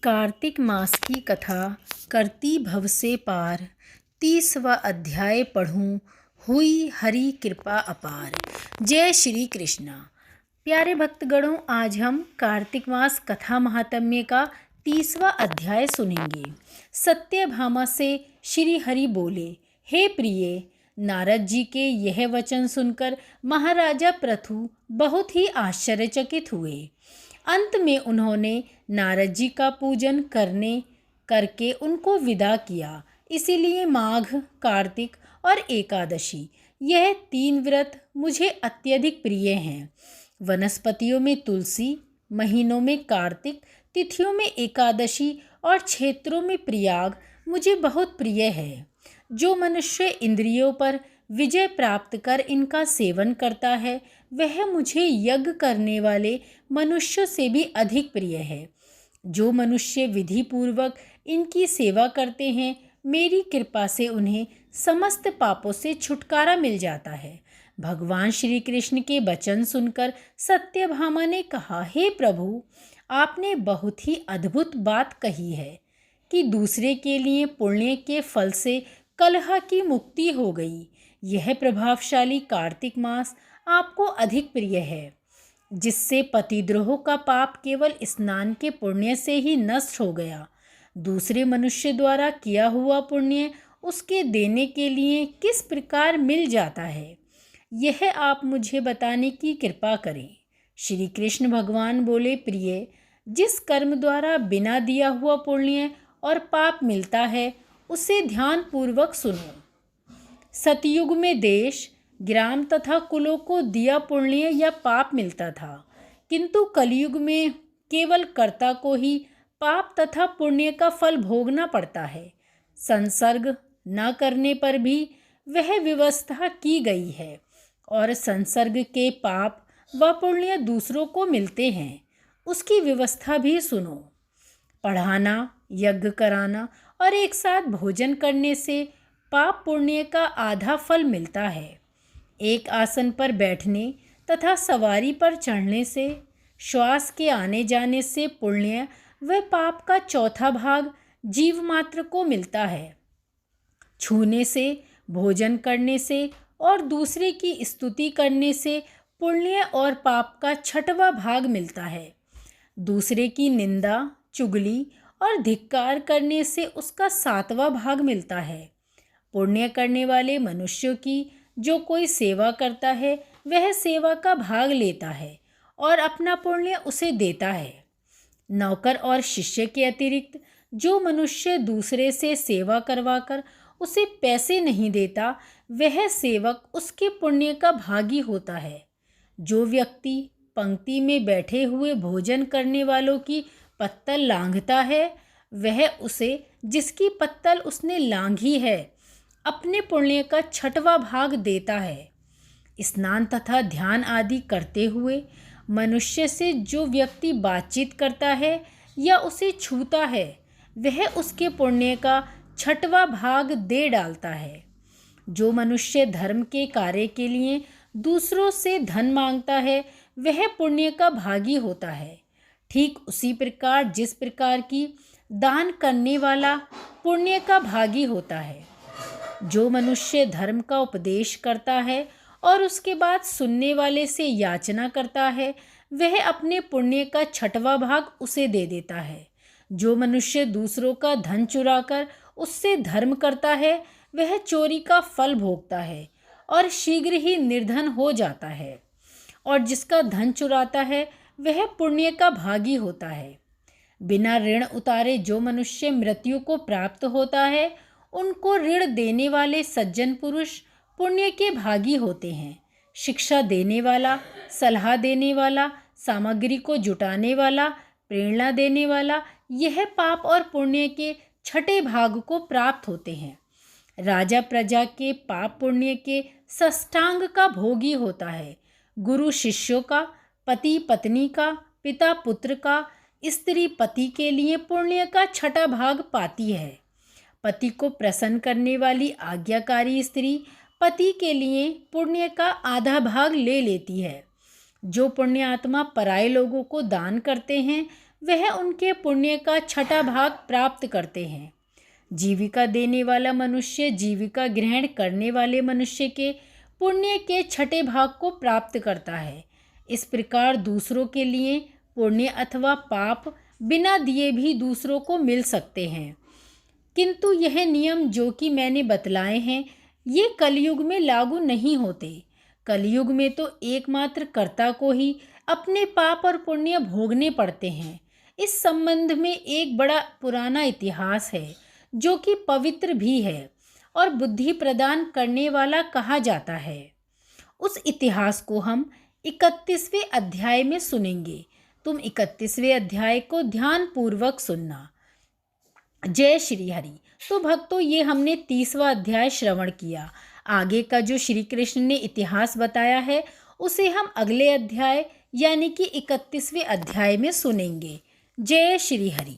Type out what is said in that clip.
कार्तिक मास की कथा करती भव से पार 30वां अध्याय पढ़ूं हुई हरि कृपा अपार। जय श्री कृष्णा। प्यारे भक्तगणों, आज हम कार्तिक मास कथा महात्म्य का 30वां अध्याय सुनेंगे। सत्यभामा से श्री हरि बोले, हे प्रिय, नारद जी के यह वचन सुनकर महाराजा पृथु बहुत ही आश्चर्यचकित हुए। अंत में उन्होंने नारद जी का पूजन करके उनको विदा किया। इसीलिए माघ, कार्तिक और एकादशी यह 3 व्रत मुझे अत्यधिक प्रिय हैं। वनस्पतियों में तुलसी, महीनों में कार्तिक, तिथियों में एकादशी और क्षेत्रों में प्रयाग मुझे बहुत प्रिय है। जो मनुष्य इंद्रियों पर विजय प्राप्त कर इनका सेवन करता है, वह मुझे यज्ञ करने वाले मनुष्यों से भी अधिक प्रिय है। जो मनुष्य विधि पूर्वक इनकी सेवा करते हैं, मेरी कृपा से उन्हें समस्त पापों से छुटकारा मिल जाता है। भगवान श्री कृष्ण के वचन सुनकर सत्यभामा ने कहा, हे प्रभु, आपने बहुत ही अद्भुत बात कही है कि दूसरे के लिए पुण्य के फल से कलह की मुक्ति हो गई। यह प्रभावशाली कार्तिक मास आपको अधिक प्रिय है, जिससे पतिद्रोह का पाप केवल स्नान के पुण्य से ही नष्ट हो गया। दूसरे मनुष्य द्वारा किया हुआ पुण्य उसके देने के लिए किस प्रकार मिल जाता है, यह आप मुझे बताने की कृपा करें। श्री कृष्ण भगवान बोले, प्रिय, जिस कर्म द्वारा बिना दिया हुआ पुण्य और पाप मिलता है, उसे ध्यान पूर्वक सुनो। सतयुग में देश, ग्राम तथा कुलों को दिया पुण्य या पाप मिलता था, किंतु कलयुग में केवल कर्ता को ही पाप तथा पुण्य का फल भोगना पड़ता है। संसर्ग न करने पर भी वह व्यवस्था की गई है और संसर्ग के पाप व पुण्य दूसरों को मिलते हैं, उसकी व्यवस्था भी सुनो। पढ़ाना, यज्ञ कराना और एक साथ भोजन करने से पाप पुण्य का आधा फल मिलता है। एक आसन पर बैठने तथा सवारी पर चढ़ने से, श्वास के आने जाने से पुण्य व पाप का चौथा भाग जीव मात्र को मिलता है। छूने से, भोजन करने से और दूसरे की स्तुति करने से पुण्य और पाप का 6वां भाग मिलता है। दूसरे की निंदा, चुगली और धिक्कार करने से उसका 7वां भाग मिलता है। पुण्य करने वाले मनुष्यों की जो कोई सेवा करता है, वह सेवा का भाग लेता है और अपना पुण्य उसे देता है। नौकर और शिष्य के अतिरिक्त जो मनुष्य दूसरे से सेवा करवाकर उसे पैसे नहीं देता, वह सेवक उसके पुण्य का भागी होता है। जो व्यक्ति पंक्ति में बैठे हुए भोजन करने वालों की पत्तल लांघता है, वह उसे, जिसकी पत्तल उसने लांघी है, अपने पुण्य का 6वां भाग देता है। स्नान तथा ध्यान आदि करते हुए मनुष्य से जो व्यक्ति बातचीत करता है या उसे छूता है, वह उसके पुण्य का 6वां भाग दे डालता है। जो मनुष्य धर्म के कार्य के लिए दूसरों से धन मांगता है, वह पुण्य का भागी होता है। ठीक उसी प्रकार जिस प्रकार की दान करने वाला पुण्य का भागी होता है। जो मनुष्य धर्म का उपदेश करता है और उसके बाद सुनने वाले से याचना करता है, वह अपने पुण्य का 6वां भाग उसे दे देता है। जो मनुष्य दूसरों का धन चुराकर उससे धर्म करता है, वह चोरी का फल भोगता है और शीघ्र ही निर्धन हो जाता है। और जिसका धन चुराता है, वह पुण्य का भागी होता है। बिना ऋण उतारे जो मनुष्य मृत्यु को प्राप्त होता है, उनको ऋण देने वाले सज्जन पुरुष पुण्य के भागी होते हैं। शिक्षा देने वाला, सलाह देने वाला, सामग्री को जुटाने वाला, प्रेरणा देने वाला, यह पाप और पुण्य के 6ठे भाग को प्राप्त होते हैं। राजा प्रजा के पाप पुण्य के षष्ठांग का भोगी होता है। गुरु शिष्यों का, पति पत्नी का, पिता पुत्र का, स्त्री पति के लिए पुण्य का 6ठा भाग पाती है। पति को प्रसन्न करने वाली आज्ञाकारी स्त्री पति के लिए पुण्य का आधा भाग ले लेती है। जो पुण्य आत्मा पराये लोगों को दान करते हैं, वह उनके पुण्य का छठा भाग प्राप्त करते हैं। जीविका देने वाला मनुष्य जीविका ग्रहण करने वाले मनुष्य के पुण्य के छठे भाग को प्राप्त करता है। इस प्रकार दूसरों के लिए पुण्य अथवा पाप बिना दिए भी दूसरों को मिल सकते हैं, किंतु यह नियम जो कि मैंने बतलाए हैं ये कलयुग में लागू नहीं होते। कलयुग में तो एकमात्र कर्ता को ही अपने पाप और पुण्य भोगने पड़ते हैं। इस संबंध में एक बड़ा पुराना इतिहास है जो कि पवित्र भी है और बुद्धि प्रदान करने वाला कहा जाता है। उस इतिहास को हम 31वें अध्याय में सुनेंगे। तुम 31वें अध्याय को ध्यान पूर्वक सुनना। जय श्री हरि। तो भक्तों, ये हमने 30वां अध्याय श्रवण किया। आगे का जो श्री कृष्ण ने इतिहास बताया है उसे हम अगले अध्याय यानी कि 31वें अध्याय में सुनेंगे। जय श्री हरि।